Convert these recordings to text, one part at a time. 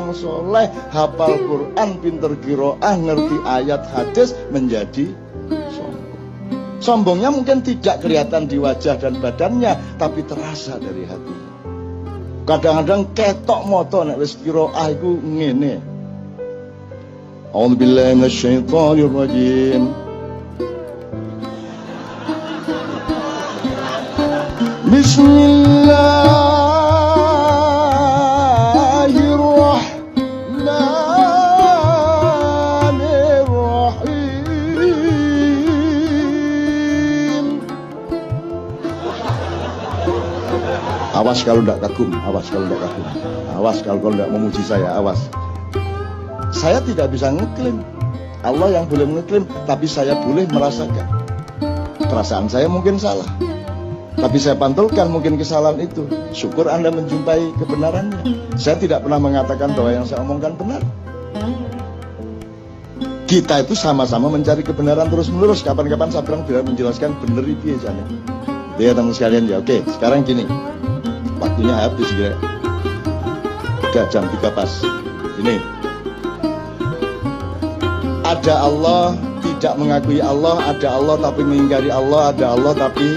orang soleh, hafal Quran, pinter qiraah, ngerti ayat hadis, menjadi sombong. Sombongnya mungkin tidak kelihatan di wajah dan badannya, tapi terasa dari hatinya. Kadang-kadang ketok moto nek wis qiraah iku ngene. A'udzubillahi minasyaitonir rajim. Bismillahirrahmanirrahim. Awas kalau tidak kagum, awas kalau tidak kagum, awas kalau tidak memuji saya, awas. Saya tidak bisa ngeklaim, Allah yang boleh ngeklaim, tapi saya boleh merasakan. Perasaan saya mungkin salah, tapi saya pantulkan mungkin kesalahan itu. Syukur Anda menjumpai kebenarannya. Saya tidak pernah mengatakan bahwa yang saya omongkan benar. Kita itu sama-sama mencari kebenaran terus-menerus. Kapan-kapan saya pernah tidak menjelaskan benar itu ya. Ya teman sekalian ya. Oke, sekarang gini. Waktunya habis ya. Udah jam 3 pas. Ini. Ada Allah, tidak mengakui Allah. Ada Allah tapi mengingkari Allah. Ada Allah tapi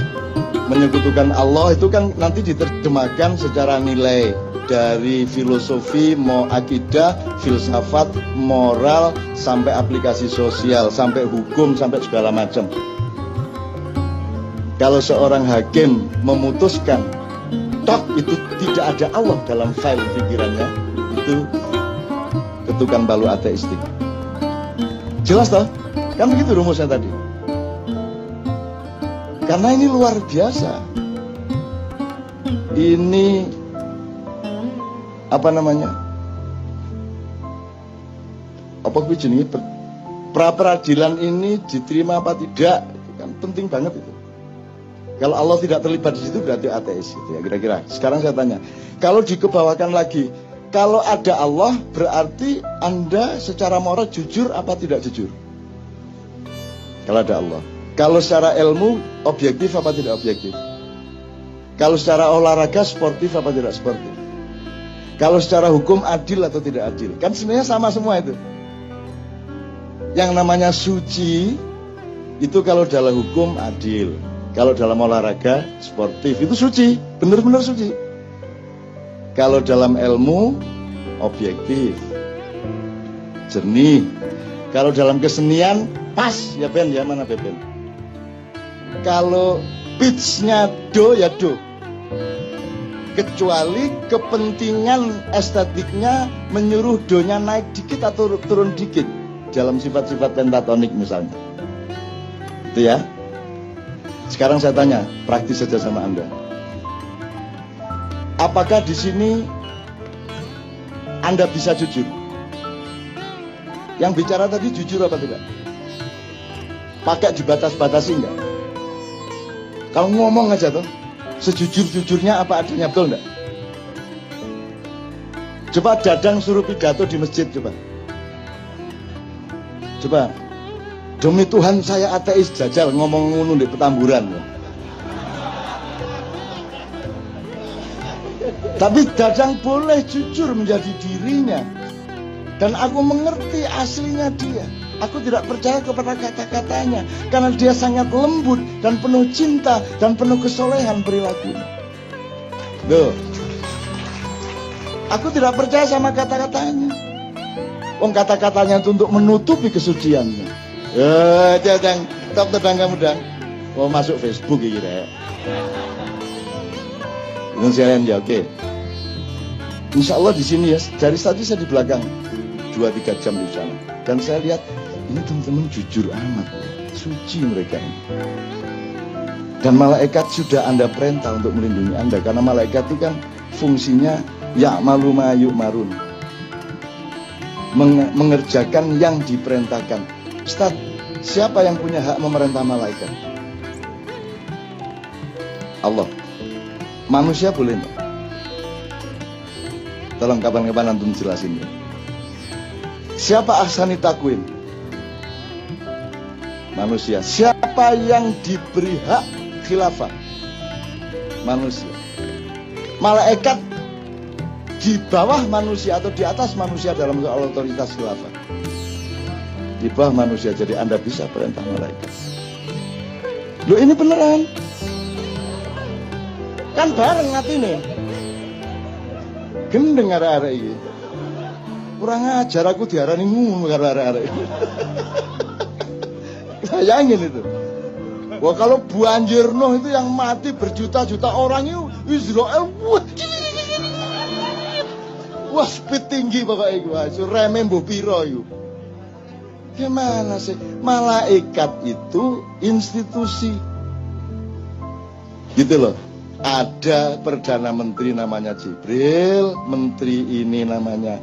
menyekutukan Allah. Itu kan nanti diterjemahkan secara nilai. Dari filosofi, mau akidah, filsafat, moral, sampai aplikasi sosial, sampai hukum, sampai segala macam. Kalau seorang hakim memutuskan tok itu tidak ada Allah dalam file pikirannya, itu ketukan balu ateistik. Jelas toh? Kan begitu rumusnya tadi. Karena ini luar biasa. Ini apa namanya? Apa jenenge pra peradilan ini diterima apa tidak? Itu kan penting banget itu. Kalau Allah tidak terlibat di situ berarti ateis gitu ya kira-kira. Sekarang saya tanya, kalau dikebawakan lagi, kalau ada Allah berarti Anda secara moral jujur apa tidak jujur? Kalau ada Allah. Kalau secara ilmu objektif apa tidak objektif? Kalau secara olahraga sportif apa tidak sportif? Kalau secara hukum adil atau tidak adil? Kan sebenarnya sama semua itu. Yang namanya suci itu kalau dalam hukum adil, kalau dalam olahraga sportif itu suci, benar-benar suci. Kalau dalam ilmu objektif, jernih. Kalau dalam kesenian pas ya Ben ya, mana Ben? Kalau pitch-nya do ya do. Kecuali kepentingan estetiknya menyuruh donya naik dikit atau turun dikit dalam sifat-sifat pentatonik misalnya. Itu ya. Sekarang saya tanya, praktis saja sama Anda. Apakah di sini Anda bisa jujur? Yang bicara tadi jujur apa tidak? Pakai dibatas-batasi enggak? Kalau ngomong aja tuh, sejujur-jujurnya apa adanya, betul enggak? Coba Dadang suruh pidato di masjid, coba. Demi Tuhan saya ateis, jajal ngomong ngono di Petamburan. Tapi Dadang boleh jujur menjadi dirinya. Dan aku mengerti aslinya dia. Aku tidak percaya kepada kata-katanya karena dia sangat lembut dan penuh cinta dan penuh kesolehan perilakunya. Loh. Aku tidak percaya sama kata-katanya. Kata-katanya itu untuk menutupi kesuciannya. Dadang, top tedang kamu dang. Mau masuk Facebook gitu ya. Ini sekalian ya, oke. Insya Allah di sini ya. Dari tadi saya di belakang 2-3 jam di sana. Dan saya lihat ini teman-teman jujur amat, suci mereka ini. Dan malaikat sudah Anda perintah untuk melindungi Anda. Karena malaikat itu kan fungsinya ya'malu ma yu'marun, mengerjakan yang diperintahkan. Ustaz, siapa yang punya hak memerintah malaikat? Allah. Manusia boleh enggak? Tolong kapan-kapan antum jelasin ya. Siapa ahsani takwim? Manusia. Siapa yang diberi hak khilafah? Manusia. Malaikat di bawah manusia atau di atas manusia dalam soal otoritas khilafah. Di bawah manusia, jadi Anda bisa perintah malaikat. Loh ini beneran. Kan bareng hati nih. Gendeng arek-arek iki. Kurang ajar aku diarani ngono karo arek-arek. Bayangin itu. Wah kalau banjir Nuh itu yang mati berjuta-juta orang itu Israel. Wah speed tinggi pokoknya gua. Reme mbuh piro itu. Gimana sih? Malaikat itu institusi. Gitu loh. Ada Perdana Menteri namanya Jibril, Menteri ini namanya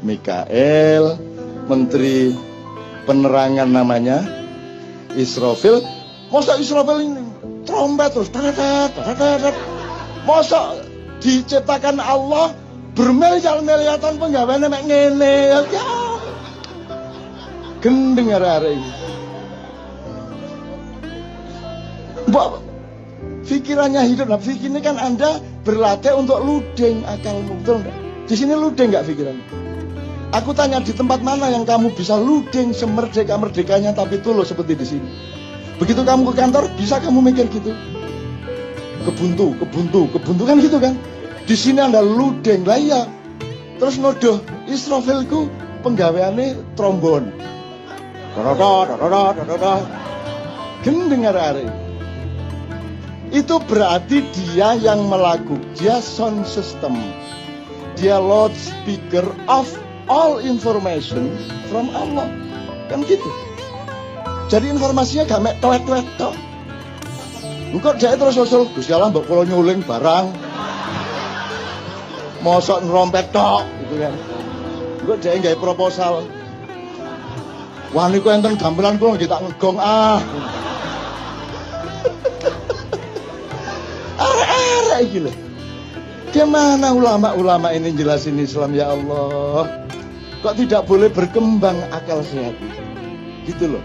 Mikael, Menteri Penerangan namanya Israfil. Masa Israfil ini trompet terus masa diciptakan Allah bermiliar-miliatan penggaweane mek ngene ya. Gendeng arek-arek iki. Mbok pikirannya hidup. Nah, ini kan Anda berlatih untuk ludeng akalmu, betul enggak? Di sini ludeng enggak pikiranmu? Aku tanya di tempat mana yang kamu bisa ludeng semerdeka-merdekanya tapi tulus seperti di sini. Begitu kamu ke kantor, bisa kamu mikir gitu. Kebuntu kan gitu kan? Di sini Anda ludeng lah ya. Terus nodoh Israfilku penggaweane trombon. Gendeng arek-arek. Itu berarti dia yang melakukan, dia sound system, dia loudspeaker of all information from Allah, kan gitu. Jadi informasinya gak mek tuet-tuet tok. Engko dhek terus usul, Gusti Allah mbok kula nyuling barang. Mosok nerompet tok gitu kan. Engko dhek gawe proposal. Wah niku enten gamelan kula nggih tak ngegong ah. Arek-arek iki lho. Gimana ulama-ulama ini jelasin Islam ya Allah? Kok tidak boleh berkembang akal sehat? Gitu loh.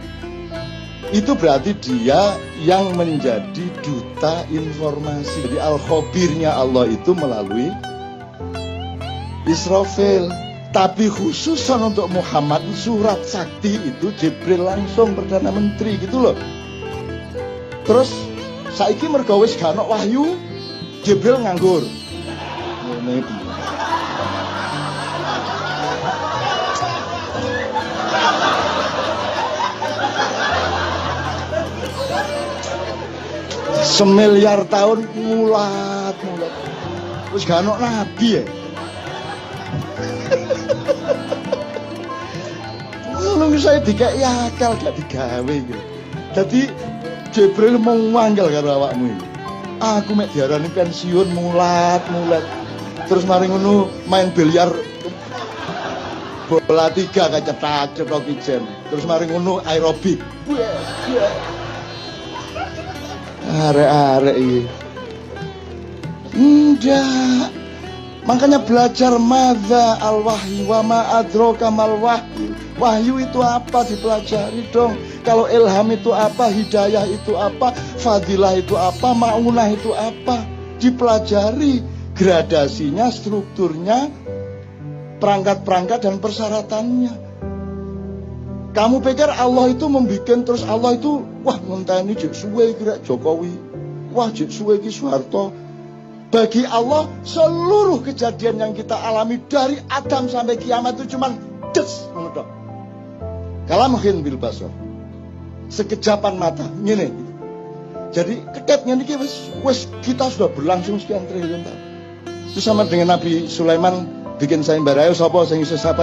Itu berarti dia yang menjadi duta informasi. Jadi al-khabirnya Allah itu melalui Israfil. Tapi khususan untuk Muhammad, surat sakti itu Jibril langsung Perdana Menteri gitu loh. Terus saiki mergo wis gak ono wahyu, Jibril nganggur. Ngene iki. Semiliar tahun mulat. Terus gak ono nabi ya. Nunggu saya dikai akal gak digawe gitu. Jadi Jibril mau manggil karo awakmu iki. Aku mek diarani pensiun mulat. Terus mari ngono main biliar bola 3 cetak ijen. Terus mari ngono aerobik. Arek-arek iki. Enggak. Makanya belajar madza al-wahyu wa ma adraka mal wahyu. Wahyu itu apa dipelajari dong. Kalau ilham itu apa, hidayah itu apa, fadilah itu apa, maunah itu apa, dipelajari gradasinya, strukturnya, perangkat-perangkat dan persyaratannya. Kamu pikir Allah itu membikin terus Allah itu wah ngenteni jek suwe kira Jokowi, wah jek suwe ki Soeharto. Bagi Allah seluruh kejadian yang kita alami dari Adam sampai kiamat itu cuman des ngono tok. Kalamhin bil basar. Sekejapan mata ngene. Jadi ketepnya niki wis kita sudah berlangsung sekian triliun tahun. Itu sama dengan Nabi Sulaiman bikin sayembara, siapa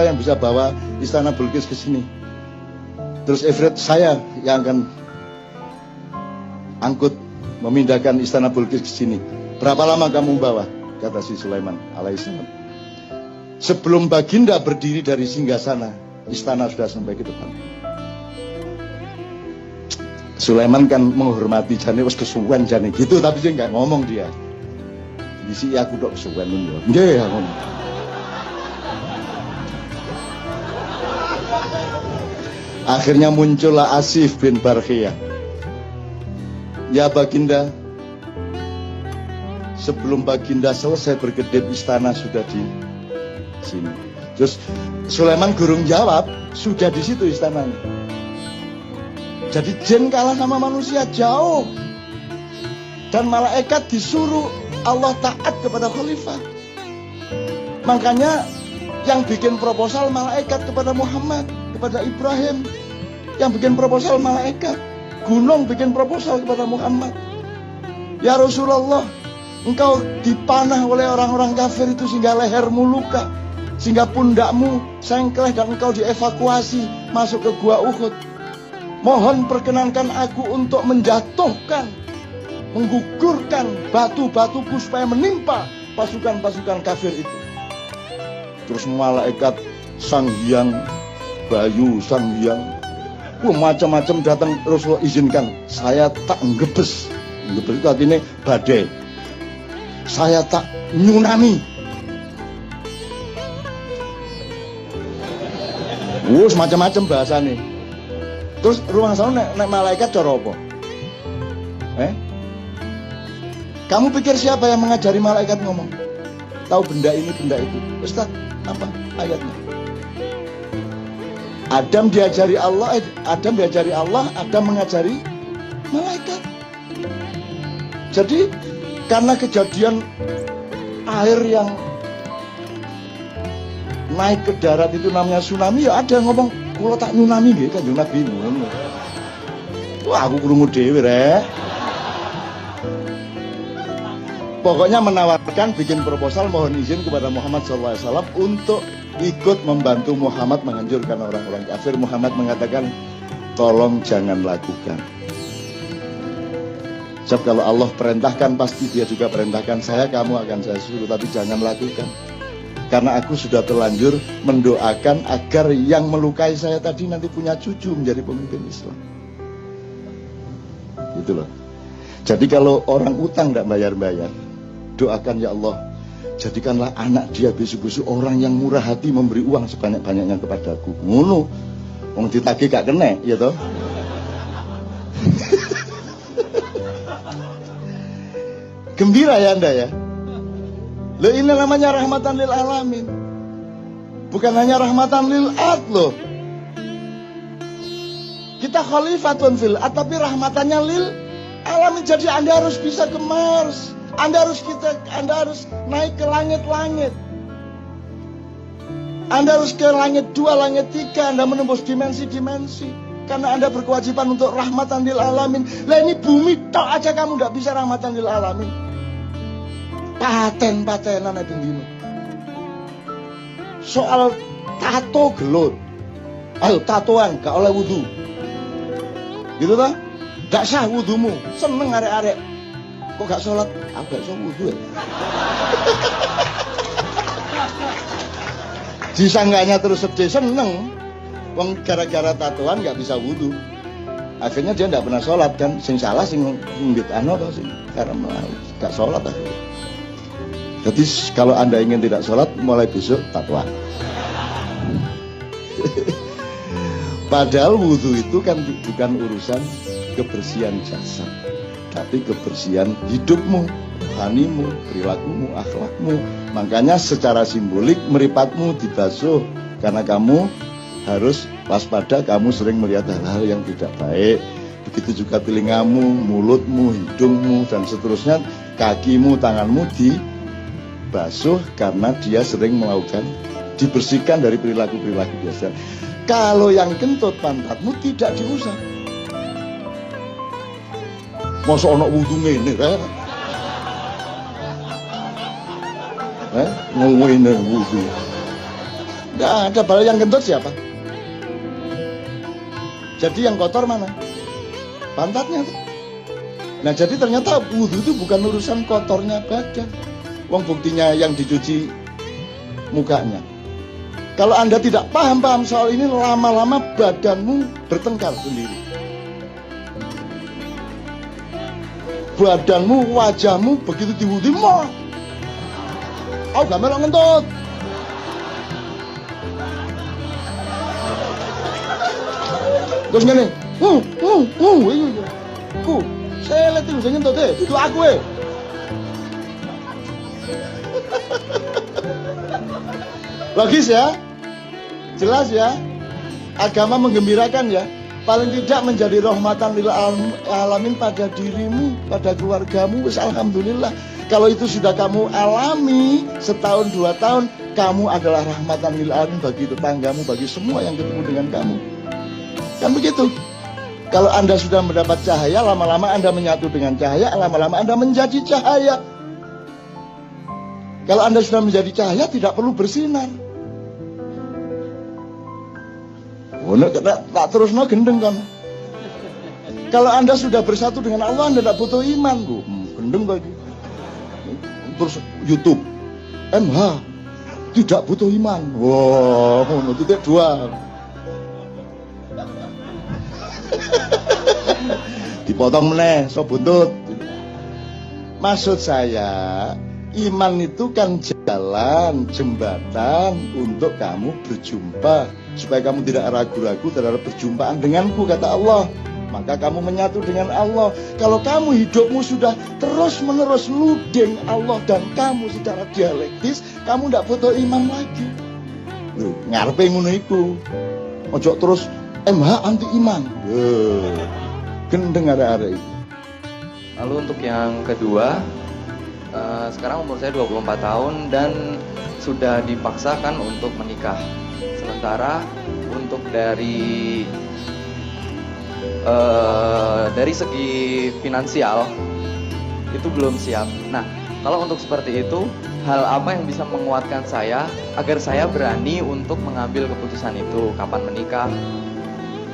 yang bisa bawa istana Bilqis ke sini. Terus Ifrit saya yang akan angkut memindahkan istana Bilqis ke sini. Berapa lama kamu bawa? Kata si Sulaiman alaihissalam. Sebelum baginda berdiri dari singgasana, istana sudah sampai ke depan. Sulaiman kan menghormati jane wis kesuwen jane gitu, tapi dia nggak ngomong dia. Disi aku tok kesuwen lho. Nggih aku. Akhirnya muncullah Asif bin Barkhiyah. Ya baginda, sebelum baginda selesai berkedip istana sudah jin. Terus Sulaiman gurung jawab, sudah di situ istananya. Jadi jin kalah sama manusia jauh. Dan malaikat disuruh Allah taat kepada khalifah. Makanya yang bikin proposal malaikat kepada Muhammad, kepada Ibrahim. Yang bikin proposal malaikat. Gunung bikin proposal kepada Muhammad. Ya Rasulullah, engkau dipanah oleh orang-orang kafir itu sehingga lehermu luka, sehingga pundakmu sengkleh dan engkau dievakuasi masuk ke gua Uhud. Mohon perkenankan aku untuk menjatuhkan, menggugurkan batu-batuku supaya menimpa pasukan-pasukan kafir itu. Terus malaikat Sang Hyang Bayu, Sang Hyang, macam-macam datang. Rasulullah izinkan, saya tak ngebes. Ngebes itu artinya badai. Saya tak nyunami. Macam-macam bahasanya. Terus ruang sana nek malaikat cara apa? Kamu pikir siapa yang mengajari malaikat ngomong? Tahu benda ini, benda itu. Ustaz, apa ayatnya? Adam diajari Allah, Adam mengajari malaikat. Jadi karena kejadian air yang naik ke darat itu namanya tsunami, ya ada yang ngomong, "Kula tak nyunami nggih Kanjeng Nabi." Wah, aku krungu dhewe rek. Pokoknya menawarkan, bikin proposal, mohon izin kepada Muhammad SAW untuk ikut membantu Muhammad menghancurkan orang-orang kafir. Muhammad mengatakan, tolong jangan lakukan. Sebab kalau Allah perintahkan, pasti dia juga perintahkan saya, kamu akan saya suruh, tapi jangan lakukan. Karena aku sudah terlanjur mendoakan agar yang melukai saya tadi nanti punya cucu menjadi pemimpin Islam. Gitu loh. Jadi kalau orang utang tidak bayar-bayar, doakan, ya Allah, jadikanlah anak dia besok-besok orang yang murah hati memberi uang sebanyak-banyaknya kepadaku. Ngono. Wong ditagih gak kena, ya toh? Gembira ya Anda ya. Loh, ini namanya rahmatan lil alamin. Bukan hanya rahmatan lil ard loh. Kita khalifatun fil ard, tapi rahmatannya lil alamin. Jadi Anda harus bisa ke Mars. Anda harus naik ke langit-langit. Anda harus ke langit 2, langit 3. Anda menembus dimensi-dimensi. Karena Anda berkewajiban untuk rahmatan lil alamin. Lah ini bumi tok aja kamu gak bisa rahmatan lil alamin. Paten-patenan itu dino. Soal tato gelut. Ayo tatoan gak oleh wudu. Gitu toh? Gak sah wudumu. Seneng arek-arek. Kok gak sholat? Aku gak sholat wudu ya. Disangganya terus sedih, seneng. Wong gara-gara tatoan gak bisa wudu. Akhirnya dia gak pernah sholat kan. Sing salah sing ngembit atau sing karena gak sholat akhirnya. Jadi kalau Anda ingin tidak sholat, mulai besok tatoan. Padahal wudu itu kan bukan urusan kebersihan jasad, tapi kebersihan hidupmu, rohanimu, perilakumu, akhlakmu. Makanya secara simbolik meripatmu dibasuh, karena kamu harus waspada, kamu sering melihat hal-hal yang tidak baik. Begitu juga telingamu, mulutmu, hidungmu, dan seterusnya. Kakimu, tanganmu dibasuh karena dia sering melakukan, dibersihkan dari perilaku-perilaku biasa. Kalau yang kentut pantatmu tidak diusap. Masa anak wudu ngene kan? Ngene wudu. Enggak ada. Padahal yang kentut siapa? Jadi yang kotor mana? Pantatnya. Nah, jadi ternyata wudu itu bukan urusan kotornya badan. Wong buktinya yang dicuci mukanya. Kalau Anda tidak paham soal ini, lama-lama badanmu bertengkar sendiri. Badanmu, wajahmu begitu diwudi, aku gak melok ngentut. Terus ngene, saya lihat itu saya ngentut deh, itu aku Logis ya? Jelas ya? Agama menggembirakan ya? Paling tidak menjadi rahmatan lil alamin pada dirimu, pada keluargamu, wis alhamdulillah. Kalau itu sudah kamu alami setahun 2 tahun, kamu adalah rahmatan lil alamin bagi tetanggamu, bagi semua yang ketemu dengan kamu. Kan begitu. Kalau Anda sudah mendapat cahaya, lama-lama Anda menyatu dengan cahaya, lama-lama Anda menjadi cahaya. Kalau Anda sudah menjadi cahaya, tidak perlu bersinar. Tak terus gendeng kan. Kalau Anda sudah bersatu dengan Allah, Anda tidak butuh iman. Gendeng lagi. Terus YouTube, MH, tidak butuh iman. Wow, titik 2. Dipotong meneh, so buntut. Maksud saya, iman itu kan jalan, jembatan untuk kamu berjumpa, supaya kamu tidak ragu-ragu terhadap perjumpaan denganku, kata Allah. Maka kamu menyatu dengan Allah. Kalau kamu hidupmu sudah terus-menerus ludeng Allah dan kamu secara dialektis, kamu tidak butuh iman lagi. Loh, ngarepe ngono iku. Ojo terus MH anti iman. Gendeng arek-arek itu. Lalu untuk yang kedua, sekarang umur saya 24 tahun dan sudah dipaksakan untuk menikah. Sementara untuk dari segi finansial itu belum siap. Nah, kalau untuk seperti itu, hal apa yang bisa menguatkan saya agar saya berani untuk mengambil keputusan itu, kapan menikah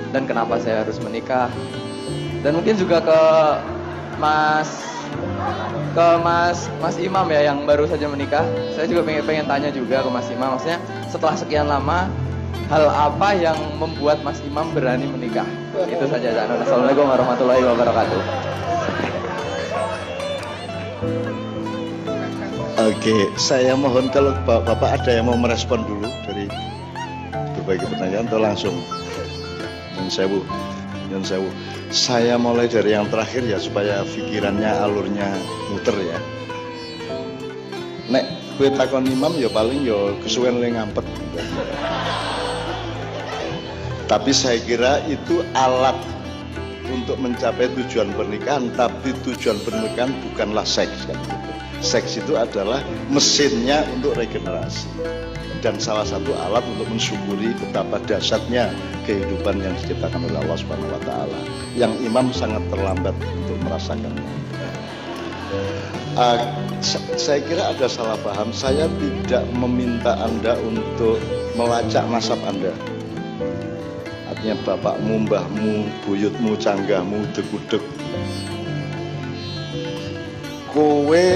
dan kenapa saya harus menikah? Dan mungkin juga ke Mas Imam ya yang baru saja menikah. Saya juga pengen tanya juga ke Mas Imam, maksudnya setelah sekian lama, hal apa yang membuat Mas Imam berani menikah? Itu saja. Assalamualaikum warahmatullahi wabarakatuh. Oke, saya mohon kalau Bapak ada yang mau merespon dulu dari berbagai pertanyaan atau langsung. Nyun sewu. Saya mulai dari yang terakhir ya supaya pikirannya alurnya muter ya. Nek kowe takon imam ya paling ya kesuwen le ngampet. Tapi saya kira itu alat untuk mencapai tujuan pernikahan, tapi tujuan pernikahan bukanlah seks kan gitu. Seks itu adalah mesinnya untuk regenerasi dan salah satu alat untuk mensyukuri betapa dahsyatnya kehidupan yang diciptakan oleh Allah Subhanahu wa taala. Yang imam sangat terlambat untuk merasakannya. Saya kira ada salah paham. Saya tidak meminta Anda untuk melacak nasab Anda. Artinya bapakmu, mbahmu, buyutmu, canggahmu, degudeg. Kowe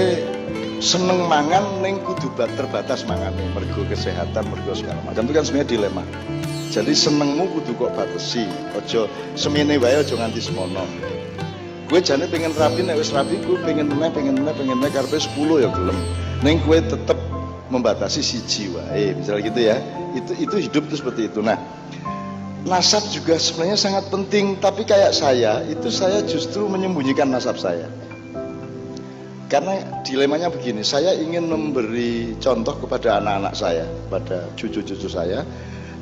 seneng mangan ning kudu terbatas mangane, mergo kesehatan, mergo segala macam. Itu kan sebenarnya dilema. Jadi senengmu kudu kok batesi, aja semene wae, aja nganti semono. Kowe jane pengen rapi, nek wis rapi kowe pengen meneh karepe 10 ya gelem. Ning kowe tetep membatasi siji wae, misalnya gitu ya. Itu hidup itu seperti itu. Nah, nasab juga sebenarnya sangat penting, tapi kayak saya justru menyembunyikan nasab saya. Karena dilemanya begini, saya ingin memberi contoh kepada anak-anak saya, pada cucu-cucu saya,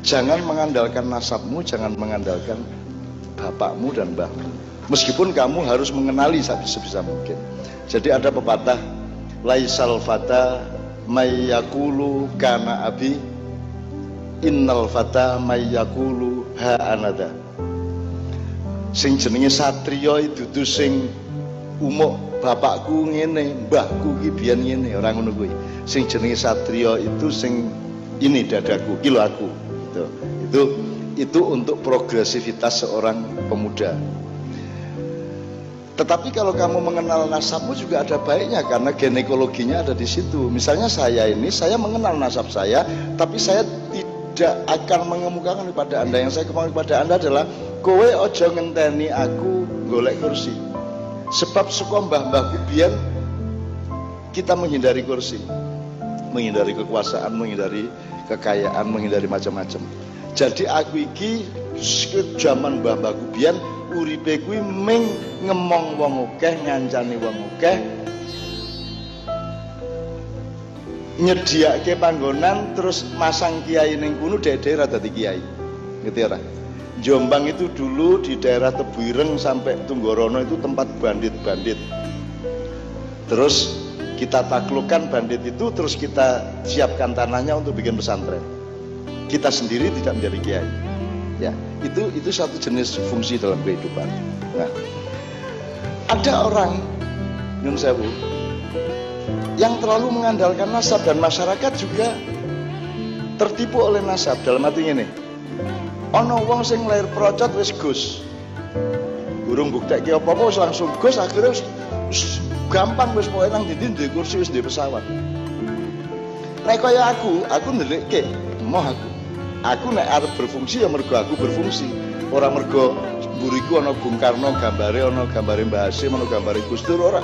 jangan mengandalkan nasabmu, jangan mengandalkan bapakmu dan mbahmu. Meskipun kamu harus mengenali sebisa mungkin. Jadi ada pepatah, laisal fata mayyakulu kana abi, innal fata mayyakulu ha anada. Sing jenenge satriya dudu sing umuk bapakku ngene, mbahku ki biyen ngene, ora ngono kuwi. Sing jenenge satriya itu sing ini dadaku, ki lho aku. Itu untuk progresivitas seorang pemuda. Tetapi kalau kamu mengenal nasabmu juga ada baiknya karena ginekologinya ada di situ. Misalnya saya mengenal nasab saya, tapi saya tidak akan mengemukakan kepada Anda. Yang saya kemukakan kepada Anda adalah kowe ojo ngenteni aku golek kursi. Sebab saka mbah-mbahku biyen kita menghindari kursi, menghindari kekuasaan, menghindari kekayaan, menghindari macam-macam. Jadi aku iki zaman mbah-mbahku biyen uripe kuwi ming ngemong wong akeh, ngancani wong akeh. nyediake panggonan terus masang kiai ning kono daerah dadi kiai. Ngerti ora? Jombang itu dulu di daerah Tebuireng sampai Tunggorono itu tempat bandit-bandit. Terus kita taklukkan bandit itu, terus kita siapkan tanahnya untuk bikin pesantren. Kita sendiri tidak menjadi kiai. Ya, itu satu jenis fungsi dalam kehidupan. Nah, ada orang nyun sewu yang terlalu mengandalkan nasab dan masyarakat juga tertipu oleh nasab. Dalam arti ini, ono wong sing lahir procot wis Gus. Burung buktekke apa-apa wis langsung Gus, akhirnya wis gampang wis pokoke nang ndi duwe kursi wis duwe pesawat. Nek kaya aku ndelikke emoh aku nek arep berfungsi ya mergo aku berfungsi, ora mergo mburiku ana Bung Karno gambare, ana gambare Mbah Hasyim, ana gambare Gus Dur, ora.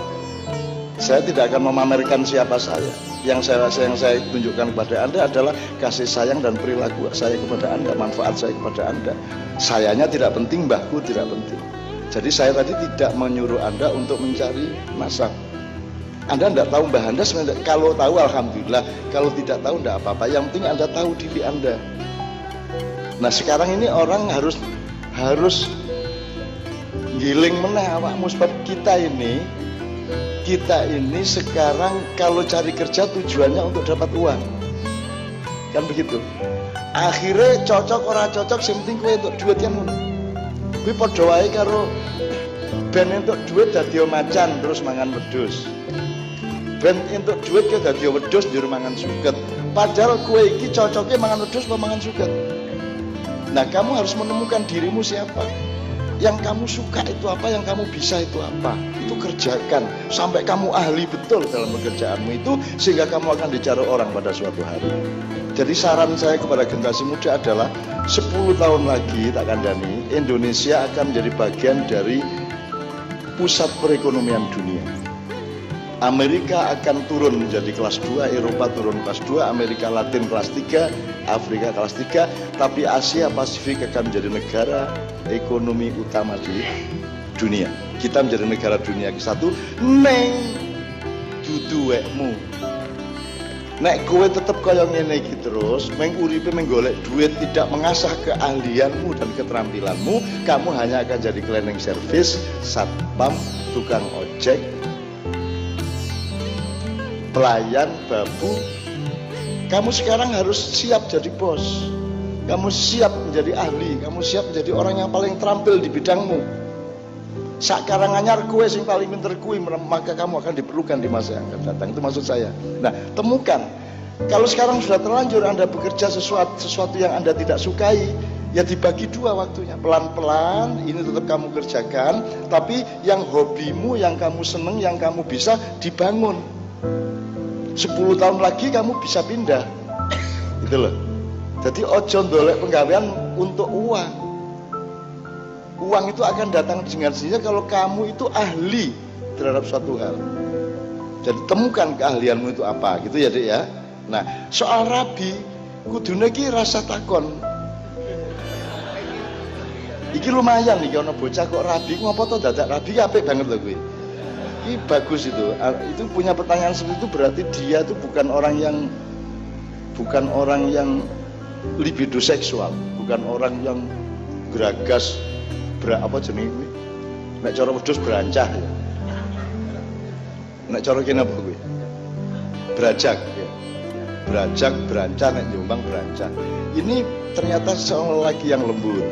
Saya tidak akan memamerkan siapa saya. Yang saya tunjukkan kepada Anda adalah kasih sayang dan perilaku saya kepada Anda, manfaat saya kepada Anda. Sayanya tidak penting, mbahku tidak penting. Jadi saya tadi tidak menyuruh Anda untuk mencari nasab. Anda tidak tahu mbah Anda sebenarnya. Kalau tahu alhamdulillah, kalau tidak tahu tidak apa-apa. Yang penting Anda tahu diri Anda. Nah sekarang ini orang harus giling meneh awakmu, sebab kita ini sekarang kalau cari kerja tujuannya untuk dapat uang, kan begitu. Akhirnya cocok ora cocok, sing penting kowe entuk duit kan ngono. Kuwi padha wae karo ben entuk duit dadi macan terus mangan wedhus. Ben entuk duit ke dadi wedhus njur mangan suket. Padahal kowe iki cocoke mangan wedhus apa mangan suket. Nah, kamu harus menemukan dirimu siapa. Yang kamu suka itu apa, yang kamu bisa itu apa. Itu kerjakan sampai kamu ahli betul dalam pekerjaanmu itu, sehingga kamu akan dicari orang pada suatu hari. Jadi saran saya kepada generasi muda adalah 10 tahun lagi tak kandani, Indonesia akan menjadi bagian dari pusat perekonomian dunia. Amerika akan turun menjadi kelas 2, Eropa turun kelas 2, Amerika Latin kelas 3, Afrika kelas 3, tapi Asia Pasifik akan menjadi negara ekonomi utama di dunia. Kita menjadi negara dunia ke-1 neng dudu wekmu. Nek kowe tetep kaya ngene iki terus, meng uripe menggolek duit, tidak mengasah keahlianmu dan keterampilanmu, kamu hanya akan jadi cleaning service, satpam, tukang ojek, pelayan, babu. Kamu sekarang harus siap jadi bos. Kamu siap menjadi ahli, kamu siap menjadi orang yang paling terampil di bidangmu. Sakarang anyar kue sing paling pinter kue, maka kamu akan diperlukan di masa yang akan datang. Itu maksud saya. Nah, temukan. Kalau sekarang sudah terlanjur Anda bekerja sesuatu yang Anda tidak sukai, ya dibagi dua waktunya. Pelan-pelan ini tetap kamu kerjakan, tapi yang hobimu, yang kamu seneng, yang kamu bisa dibangun. 10 tahun lagi kamu bisa pindah. Gitu loh. Jadi ojo ndolek penggawean untuk uang. Uang itu akan datang dengan sendirinya kalau kamu itu ahli terhadap suatu hal. Jadi temukan keahlianmu itu apa, gitu ya Dek ya. Nah, soal rabi, kudune iki rasa takon. Iki lumayan nih, ono bocah kok rabi, ngopo to dadak rabi, apik banget loh gue. Ini bagus itu punya pertanyaan seperti itu, berarti dia itu bukan orang yang libido seksual, bukan orang yang geragas, apa jenenge kuwi? Nek cara wedhus berancah ya. Nek cara kene apa kuwi? Berajak ya. Berajak, berancah, nek Jombang berancah. Ini ternyata seorang lelaki yang lembut.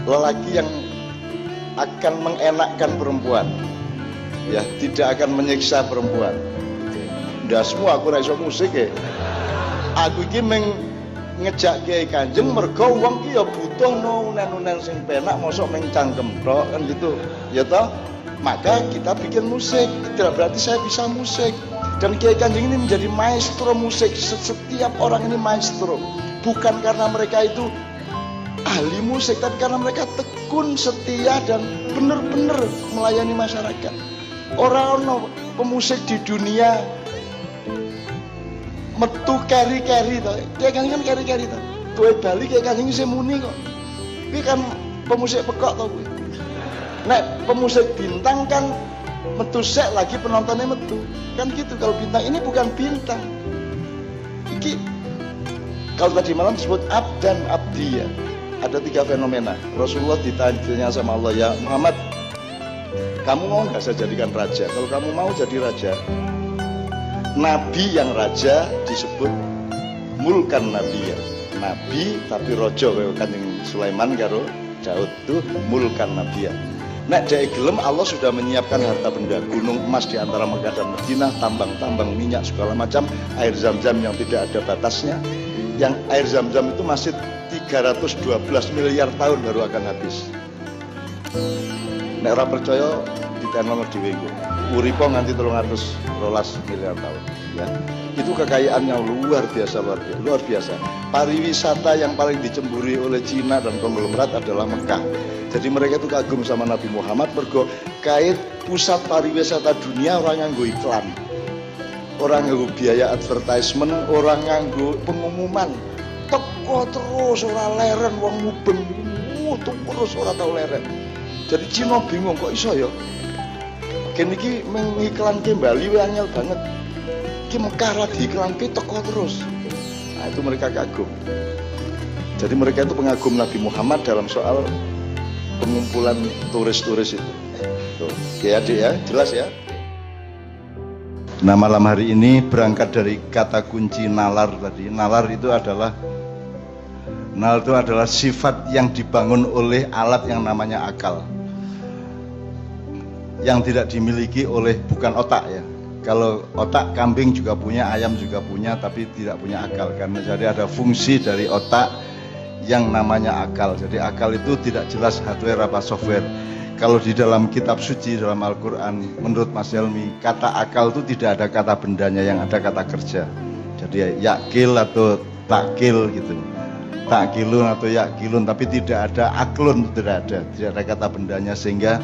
Lelaki yang akan mengenakkan perempuan. Ya, tidak akan menyiksa perempuan. Ndak semua aku ra iso musik ya. Aku iki ngejak Kiai Kanjeng mergo wong ki ya butuh nunen-nunen sing penak, mosok meng cangkem tok kan gitu. Ya toh? Maka kita bikin musik. Tidak berarti saya bisa musik. Dan Kiai Kanjeng ini menjadi maestro musik. Setiap orang ini maestro. Bukan karena mereka itu ahli musik, tapi karena mereka tekun, setia, dan benar-benar melayani masyarakat. Orang pemusik di dunia metu keri-keri to. Kiai Kanjeng kan keri-keri to. Kowe bali Kiai Kanjeng isih muni kok. Kuwi kan pemusik pekok to kuwi. Nek pemusik bintang kan metu sek lagi penontonnya metu. Kan gitu kalau bintang ini bukan bintang. Iki kalau tadi malam disebut ab dan abdiyah. Ada 3 fenomena. Rasulullah ditanya sama Allah, ya Muhammad, kamu mau nggak saya jadikan raja? Kalau kamu mau jadi raja, Nabi yang raja disebut mulkan nabiyah. Nabi tapi rojo kayak Kanjeng Sulaiman karo Daud itu mulkan nabiyah. Nek jek gelem Allah sudah menyiapkan harta benda, gunung emas di antara Mekah dan Madinah, tambang-tambang minyak segala macam, air zam-zam yang tidak ada batasnya. Yang air zam-zam itu masih 312 miliar tahun baru akan habis. Nek ora percaya ditenol dhewe iku. Uripo nganti 312 miliar tahun ya. Itu kekayaan yang luar biasa. Pariwisata yang paling dicemburi oleh Cina dan konglomerat adalah Mekah. Jadi mereka itu kagum sama Nabi Muhammad mergo kait pusat pariwisata dunia orang nganggo iklan. Orang nganggo biaya advertisement, orang nganggo pengumuman. Teko terus ora leren wong mubeng. Terus ora tau leren. Jadi Cina bingung kok iso ya. Kene iki mengiklanke Bali wae angel banget. Iki Mekah ra diiklanke teko terus. Nah, itu mereka kagum. Jadi mereka itu pengagum Nabi Muhammad dalam soal pengumpulan turis-turis itu. Tuh, oke adik ya, jelas ya. Nah malam hari ini berangkat dari kata kunci nalar tadi. Nalar itu adalah sifat yang dibangun oleh alat yang namanya akal, yang tidak dimiliki oleh bukan otak ya. Kalau otak kambing juga punya, ayam juga punya, tapi tidak punya akal. Karena jadi ada fungsi dari otak yang namanya akal. Jadi akal itu tidak jelas hardware apa software. Kalau di dalam kitab suci, dalam Al-Quran, menurut Mas Helmi, kata akal itu tidak ada kata bendanya, yang ada kata kerja. Jadi yakil atau takil gitu, takilun atau yakilun, tapi tidak ada aklun, tidak ada kata bendanya. Sehingga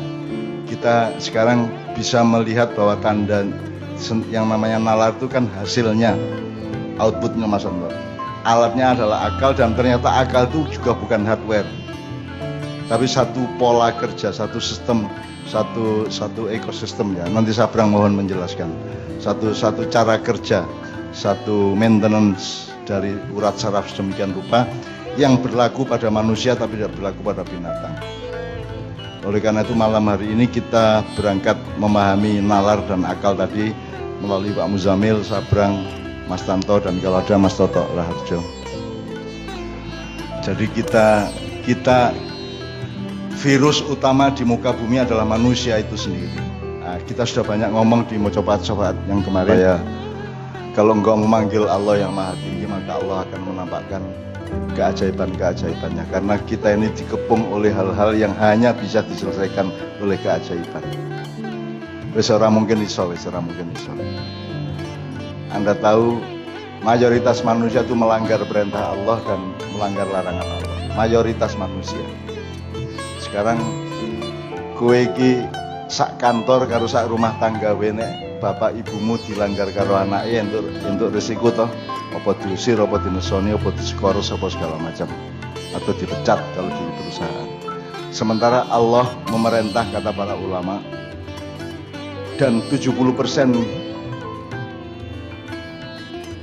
kita sekarang bisa melihat bahwa tanda yang namanya nalar itu kan hasilnya, outputnya Mas Anwar. Alatnya adalah akal, dan ternyata akal itu juga bukan hardware, tapi satu pola kerja, satu sistem, satu ekosistem ya. Nanti Sabrang mohon menjelaskan satu cara kerja, satu maintenance dari urat saraf sedemikian rupa yang berlaku pada manusia tapi tidak berlaku pada binatang. Oleh karena itu malam hari ini kita berangkat memahami nalar dan akal tadi melalui Pak Muzamil, Sabrang, Mas Tanto, dan kalau ada Mas Toto Raharjo. Jadi kita virus utama di muka bumi adalah manusia itu sendiri. Nah, kita sudah banyak ngomong di mocopat-copat yang kemarin ya. Kalau engkau memanggil Allah yang maha tinggi, maka Allah akan menampakkan keajaiban-keajaibannya. Karena kita ini dikepung oleh hal-hal yang hanya bisa diselesaikan oleh keajaiban. Wis ora mungkin iso. Anda tahu mayoritas manusia itu melanggar perintah Allah dan melanggar larangan Allah. Mayoritas manusia. Sekarang kowe iki sak kantor karo sak rumah tangga nek bapak ibumu dilanggar karo anake entuk resiko toh, apa diusir, apa dinesoni, apa diskoros, apa segala macam, atau dipecat kalau di perusahaan. Sementara Allah memerintah, kata para ulama, dan 70%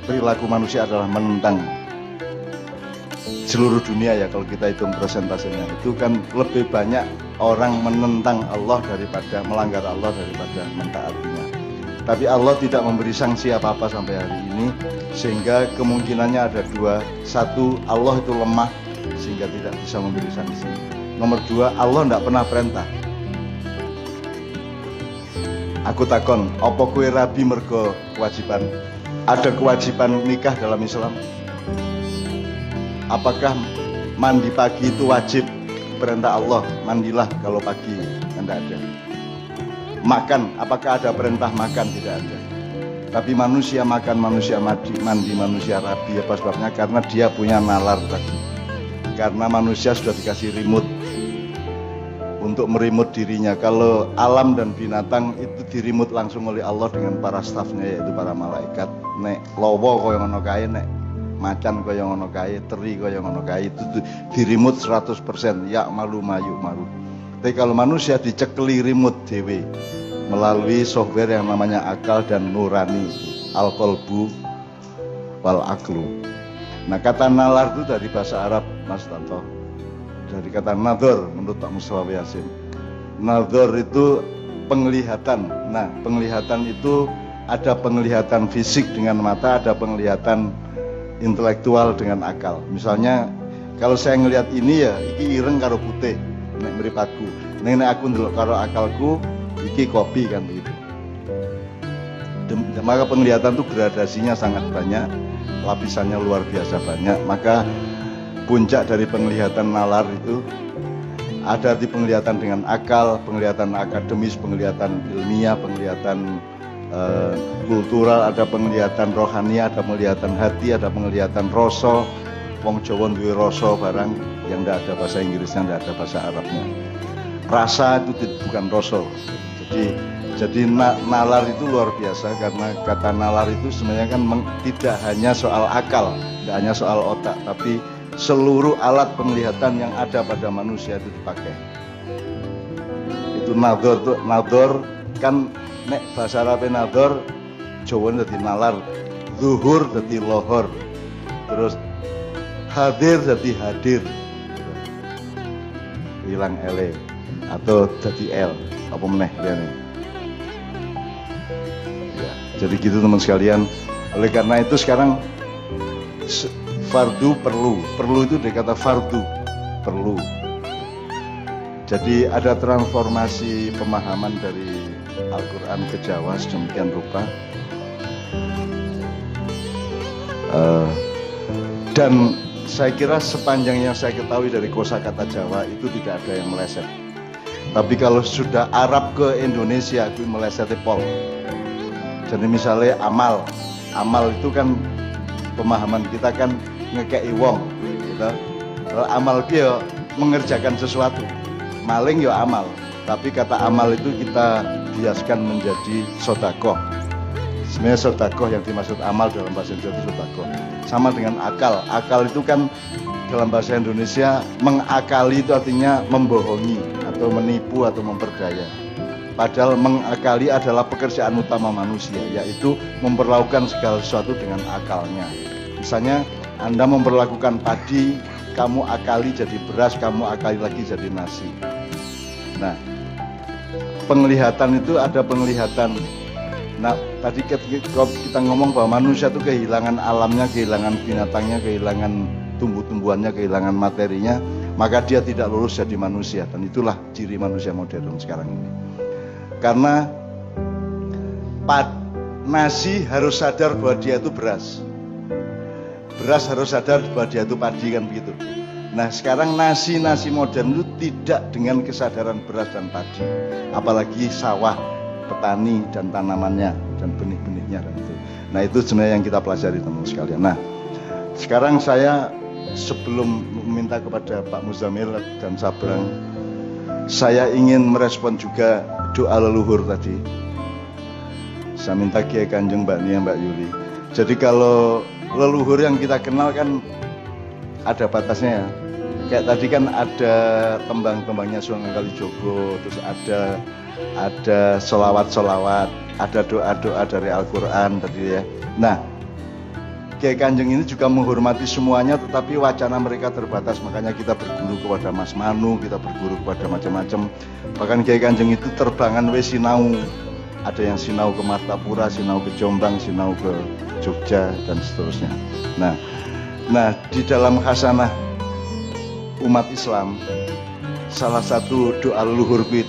perilaku manusia adalah menentang seluruh dunia ya. Kalau kita hitung persentasenya, itu kan lebih banyak orang menentang Allah daripada melanggar Allah daripada mentaatinya. Tapi Allah tidak memberi sanksi apa-apa sampai hari ini, sehingga kemungkinannya ada dua. Satu, Allah itu lemah sehingga tidak bisa memberi sanksi. Nomor dua, Allah tidak pernah perintah. Aku takon, apa kue rabi mergo kewajiban? Ada kewajiban nikah dalam Islam? Apakah mandi pagi itu wajib? Perintah Allah, mandilah kalau pagi. Tidak ada. Makan, apakah ada perintah makan? Tidak ada. Tapi manusia makan, manusia mandi, manusia rabi. Apa sebabnya? Karena dia punya nalar tadi. Karena manusia sudah dikasih remote untuk merimut dirinya. Kalau alam dan binatang itu dirimut langsung oleh Allah dengan para stafnya, yaitu para malaikat. Nek lowo kaya ngono kae, nek macan kaya ngono kae, teri kaya ngono kae, itu dirimut 100%. Ya malu mayu malu. Tapi kalau manusia dicekeli remote dewe, melalui software yang namanya akal dan nurani, al-qalbu wal aklu. Nah, kata nalar itu dari bahasa Arab, Mas Tanto, dari kata nadhor menurut Pak Mustafa Yasin. Nadhor itu penglihatan. Nah, penglihatan itu ada penglihatan fisik dengan mata, ada penglihatan intelektual dengan akal. Misalnya kalau saya ngelihat ini ya, iki ireng karo putih, nek mripatku. Nek aku ndelok karo akalku, iki kopi kan begitu. Maka penglihatan itu gradasinya sangat banyak, lapisannya luar biasa banyak. Maka puncak dari penglihatan nalar itu ada di penglihatan dengan akal, penglihatan akademis, penglihatan ilmiah, penglihatan kultural, ada penglihatan rohani, ada penglihatan hati, ada penglihatan rasa. Wong Jawa duwe rasa barang yang tidak ada bahasa Inggrisnya, tidak ada bahasa Arabnya. Rasa itu bukan rasa. Jadi nalar itu luar biasa, karena kata nalar itu sebenarnya kan tidak hanya soal akal, tidak hanya soal otak, tapi seluruh alat penglihatan yang ada pada manusia itu dipakai. Itu nadhor kan nek bahasa Arabnya nadhor, Jawa dadi nalar, zuhur dadi lohor, terus hadir dadi hadir, hilang ele atau dadi el apa meneh liyane. Ya, jadi gitu teman sekalian. Oleh karena itu sekarang fardu perlu itu dari kata fardu, perlu. Jadi ada transformasi pemahaman dari Al-Quran ke Jawa sedemikian rupa, dan saya kira sepanjang yang saya ketahui dari kosakata Jawa itu tidak ada yang meleset. Tapi kalau sudah Arab ke Indonesia itu meleset pol. Jadi misalnya amal itu kan pemahaman kita kan ngekei wong, gitu. Kalau amal itu ya mengerjakan sesuatu. Maling ya amal, tapi kata amal itu kita biaskan menjadi sodakoh. Sebenarnya sodakoh yang dimaksud amal dalam bahasa Indonesia itu sodakoh. Sama dengan akal. Akal itu kan dalam bahasa Indonesia mengakali itu artinya membohongi atau menipu atau memperdaya. Padahal mengakali adalah pekerjaan utama manusia, yaitu memperlakukan segala sesuatu dengan akalnya. Misalnya Anda memperlakukan padi, kamu akali jadi beras, kamu akali lagi jadi nasi. Nah, penglihatan itu ada penglihatan. Nah, tadi kita ngomong bahwa manusia itu kehilangan alamnya, kehilangan binatangnya, kehilangan tumbuh-tumbuhannya, kehilangan materinya, maka dia tidak lulus jadi manusia. Dan itulah ciri manusia modern sekarang ini. Karena nasi harus sadar bahwa dia itu beras. Beras harus sadar bahwa dia itu padi, kan begitu. Nah, sekarang nasi modern itu tidak dengan kesadaran beras dan padi, apalagi sawah, petani dan tanamannya dan benih-benihnya dan itu. Nah, itu sebenarnya yang kita pelajari teman sekalian. Nah, sekarang saya sebelum meminta kepada Pak Muzamil dan Sabrang, saya ingin merespon juga doa leluhur tadi. Saya minta Kiai Kanjeng, Mbak Nia, Mbak Yuli. Jadi kalau leluhur yang kita kenal kan ada batasnya ya. Kayak tadi kan ada tembang-tembangnya Sunan Kalijogo, terus ada solawat-solawat, ada doa-doa dari Al-Quran tadi ya. Nah, Kiai Kanjeng ini juga menghormati semuanya, tetapi wacana mereka terbatas, makanya kita berguru kepada Mas Manu, kita berguru kepada macam-macam. Bahkan Kiai Kanjeng itu terbangan we sinau. Ada yang sinau ke Martapura, sinau ke Jombang, sinau ke Jogja dan seterusnya. Nah, di dalam khasanah umat Islam, salah satu doa leluhurku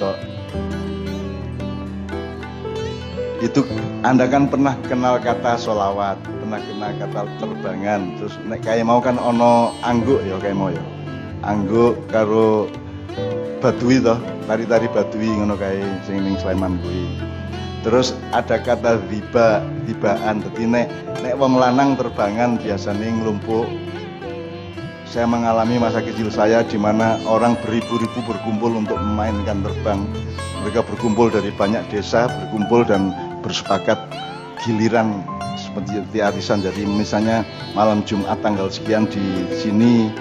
itu Anda kan pernah kenal kata solawat, pernah kenal kata terbangan, terus kayak mau kan ono angguk ya, kayak mau ya angguk karo badui toh, tari-tari badui ngono kae sing ning Sleman kuwi. Terus ada kata hibaan, dadi nek wong lanang terbangan biasanya nglumpuk. Saya mengalami masa kecil saya di mana orang beribu-ribu berkumpul untuk memainkan terbang. Mereka berkumpul dari banyak desa, berkumpul dan bersepakat giliran seperti arisan. Jadi misalnya malam Jumat tanggal sekian di sini,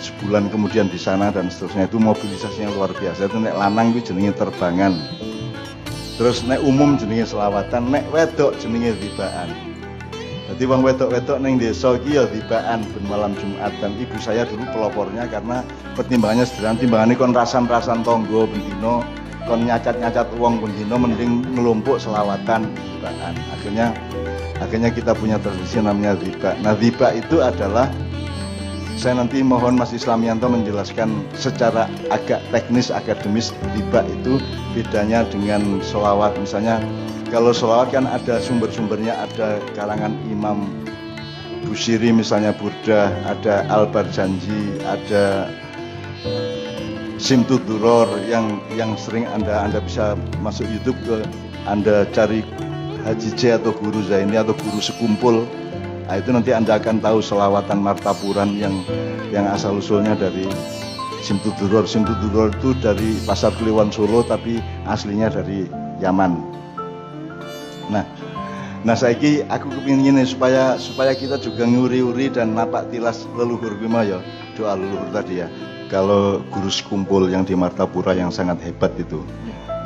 sebulan kemudian di sana dan seterusnya. Itu mobilisasinya luar biasa. Itu nek lanang itu jenenge terbangan. Terus nek umum jenenge selawatan, nek wedok jenenge dhibaan. Jadi wong wedok-wedok ning desa iki ya dhibaan ben malam Jumat, dan ibu saya dulu pelopornya karena pertimbangannya sederhana, timbangane kon rasan-rasan tangga ben dina, kon nyacat-nyacat wong ben dina, mending ngelompok selawatan dhibaan. Akhirnya kita punya tradisi namanya dhiba. Nah, dhiba itu adalah, saya nanti mohon Mas Islamianto menjelaskan secara agak teknis, akademis, dhiba itu bedanya dengan sholawat. Misalnya kalau sholawat kan ada sumber-sumbernya, ada karangan Imam Busiri misalnya Burdah, ada Al-Barjanji, ada Simtud Duror yang sering Anda bisa masuk YouTube ke, Anda cari Haji J atau Guru Zaini atau Guru Sekumpul. Nah, itu nanti Anda akan tahu selawatan Martapuran yang asal usulnya dari Simtud Duror. Simtud Duror itu dari Pasar Kliwon Solo tapi aslinya dari Yaman. Nah saiki aku kepingin ini supaya kita juga nguri-uri dan napak tilas leluhur kita ya, doa leluhur tadi ya. Kalau Guru Sekumpul yang di Martapura yang sangat hebat itu,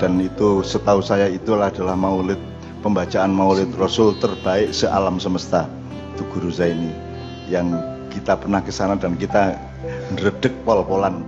dan itu setahu saya itu adalah pembacaan Maulid Rasul terbaik sealam semesta. Itu Guru Zaini yang kita pernah ke sana dan kita ndredeg pol-polan.